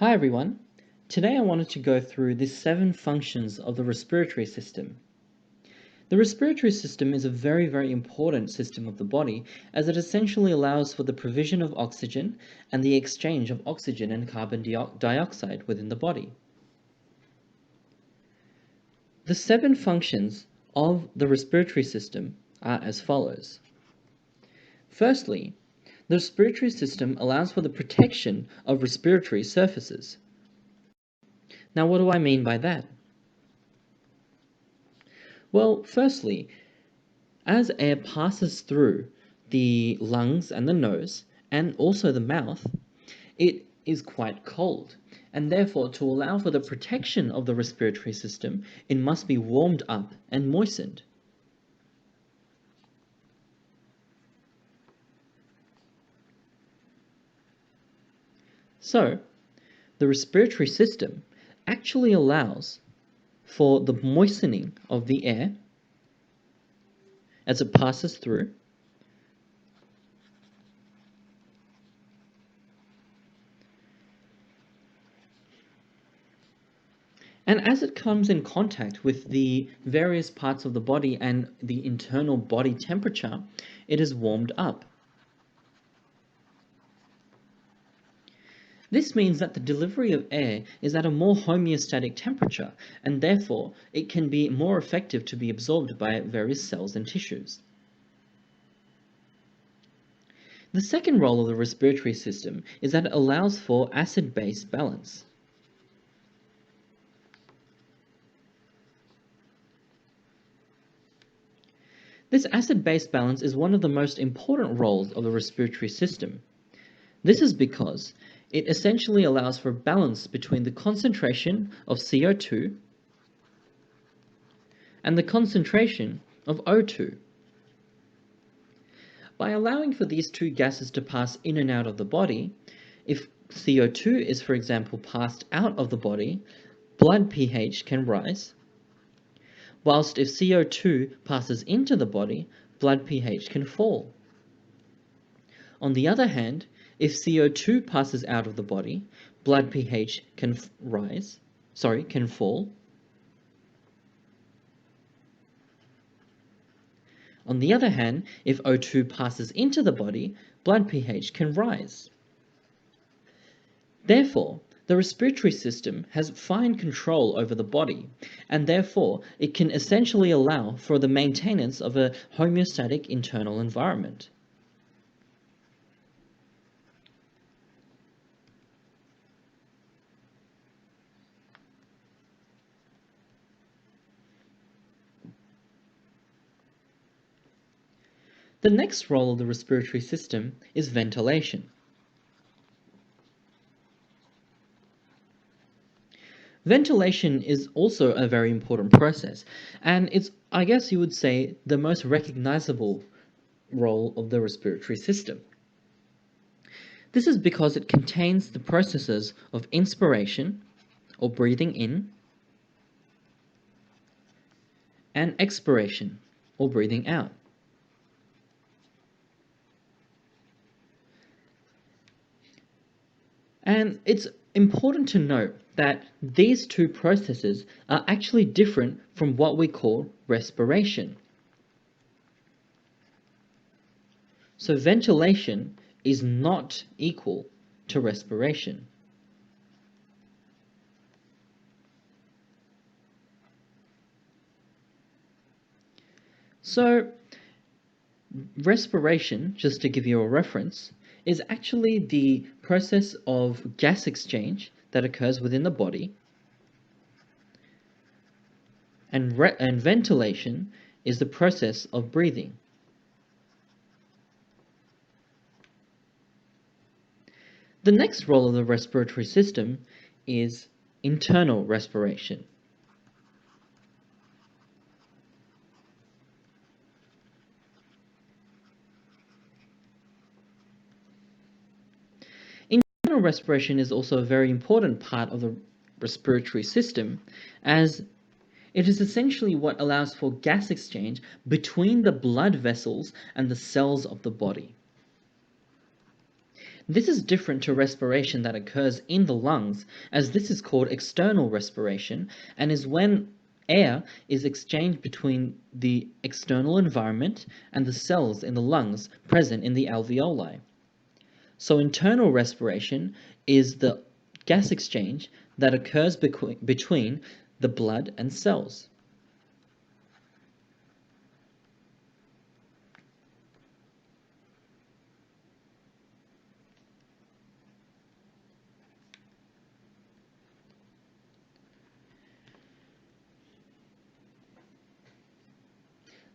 Hi everyone. Today I wanted to go through the 7 functions of the respiratory system. The respiratory system is a very important system of the body, as it essentially allows for the provision of oxygen and the exchange of oxygen and carbon dioxide within the body. The 7 functions of the respiratory system are as follows. Firstly, the respiratory system allows for the protection of respiratory surfaces. Now, what do I mean by that? Well, firstly, as air passes through the lungs and the nose, and also the mouth, it is quite cold. And therefore, to allow for the protection of the respiratory system, it must be warmed up and moistened. So, the respiratory system actually allows for the moistening of the air as it passes through, and as it comes in contact with the various parts of the body and the internal body temperature, it is warmed up. This means that the delivery of air is at a more homeostatic temperature, and therefore it can be more effective to be absorbed by various cells and tissues. The second role of the respiratory system is that it allows for acid-base balance. This acid-base balance is one of the most important roles of the respiratory system. This is because it essentially allows for balance between the concentration of CO2 and the concentration of O2. By allowing for these two gases to pass in and out of the body, if CO2 is, for example, passed out of the body, blood pH can rise, whilst if CO2 passes into the body, blood pH can fall. On the other hand, if CO2 passes out of the body, blood pH can fall. On the other hand, if O2 passes into the body, blood pH can rise. Therefore, the respiratory system has fine control over the body, and therefore it can essentially allow for the maintenance of a homeostatic internal environment. The next role of the respiratory system is ventilation. Ventilation is also a very important process, and it's, I guess you would say, the most recognizable role of the respiratory system. This is because it contains the processes of inspiration, or breathing in, and expiration, or breathing out. And it's important to note that these two processes are actually different from what we call respiration. So ventilation is not equal to respiration. So respiration, just to give you a reference, is actually the process of gas exchange that occurs within the body, and ventilation is the process of breathing. The next role of the respiratory system is internal respiration. Internal respiration is also a very important part of the respiratory system, as it is essentially what allows for gas exchange between the blood vessels and the cells of the body. This is different to respiration that occurs in the lungs, as this is called external respiration and is when air is exchanged between the external environment and the cells in the lungs present in the alveoli. So internal respiration is the gas exchange that occurs between the blood and cells.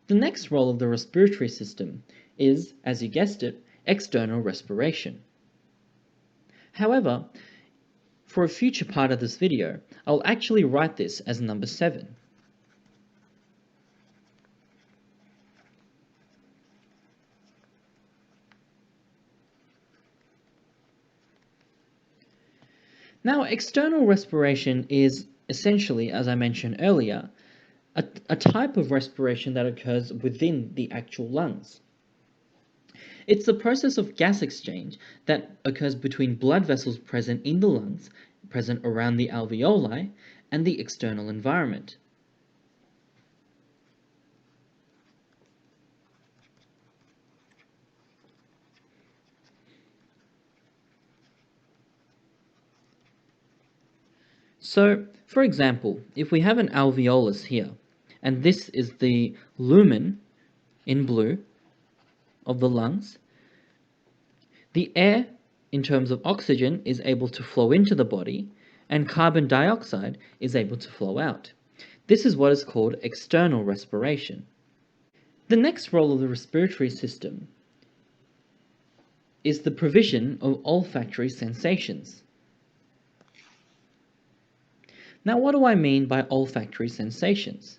The next role of the respiratory system is, as you guessed it, external respiration. However, for a future part of this video, I'll actually write this as number 7. Now, external respiration is essentially, as I mentioned earlier, a type of respiration that occurs within the actual lungs. It's the process of gas exchange that occurs between blood vessels present in the lungs, present around the alveoli, and the external environment. So, for example, if we have an alveolus here, and this is the lumen in blue of the lungs, the air, in terms of oxygen, is able to flow into the body, and carbon dioxide is able to flow out. This is what is called external respiration. The next role of the respiratory system is the provision of olfactory sensations. Now, what do I mean by olfactory sensations?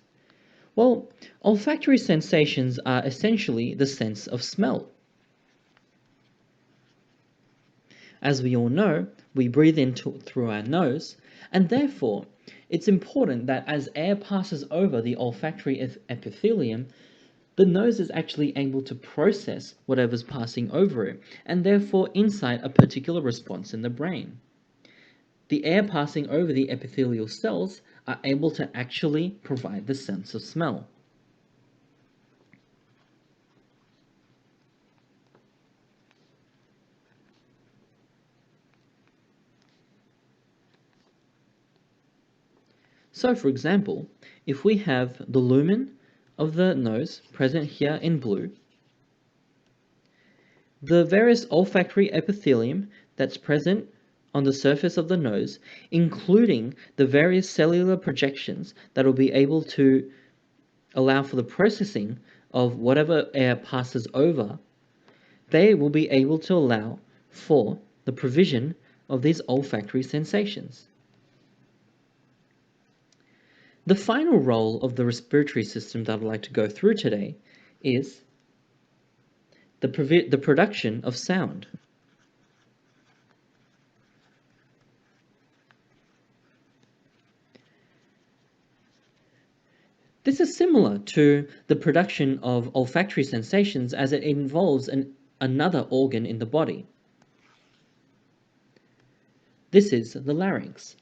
Well, olfactory sensations are essentially the sense of smell. As we all know, we breathe in through our nose, and therefore it's important that as air passes over the olfactory epithelium, the nose is actually able to process whatever's passing over it, and therefore incite a particular response in the brain. The air passing over the epithelial cells are able to actually provide the sense of smell. So, for example, if we have the lumen of the nose present here in blue, the various olfactory epithelium that's present on the surface of the nose, including the various cellular projections that will be able to allow for the processing of whatever air passes over, they will be able to allow for the provision of these olfactory sensations. The final role of the respiratory system that I'd like to go through today is the production of sound. This is similar to the production of olfactory sensations as it involves another organ in the body. This is the larynx.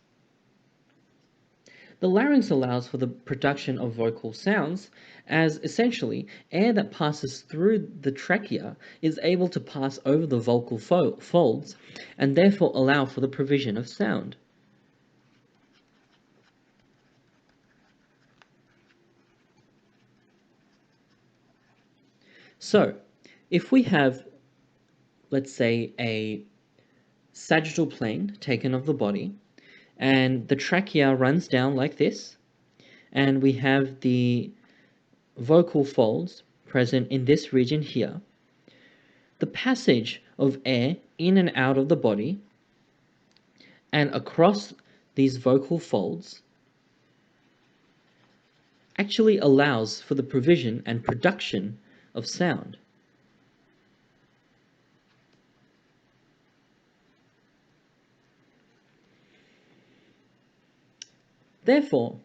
The larynx allows for the production of vocal sounds, as essentially air that passes through the trachea is able to pass over the vocal folds and therefore allow for the provision of sound. So, if we have, let's say, a sagittal plane taken of the body, and the trachea runs down like this, and we have the vocal folds present in this region here, the passage of air in and out of the body and across these vocal folds actually allows for the provision and production of sound. Therefore,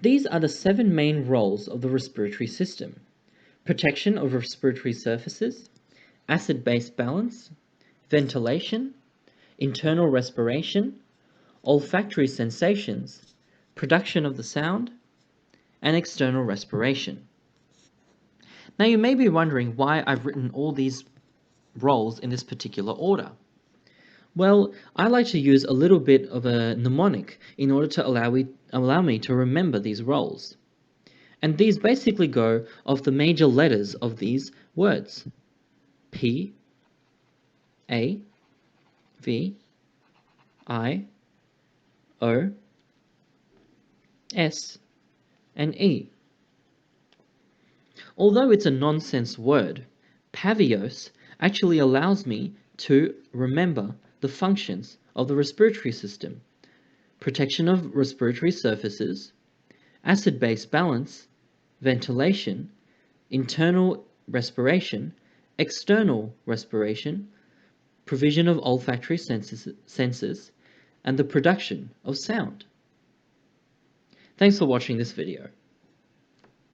these are the 7 main roles of the respiratory system: protection of respiratory surfaces, acid-base balance, ventilation, internal respiration, olfactory sensations, production of the sound, and external respiration. Now you may be wondering why I've written all these roles in this particular order. Well, I like to use a little bit of a mnemonic in order to allow me to remember these roles. And these basically go off the major letters of these words: P, A, V, I, O, S, and E. Although it's a nonsense word, Pavios actually allows me to remember the functions of the respiratory system: protection of respiratory surfaces, acid-base balance, ventilation, internal respiration, external respiration, provision of olfactory senses, and the production of sound. Thanks for watching this video.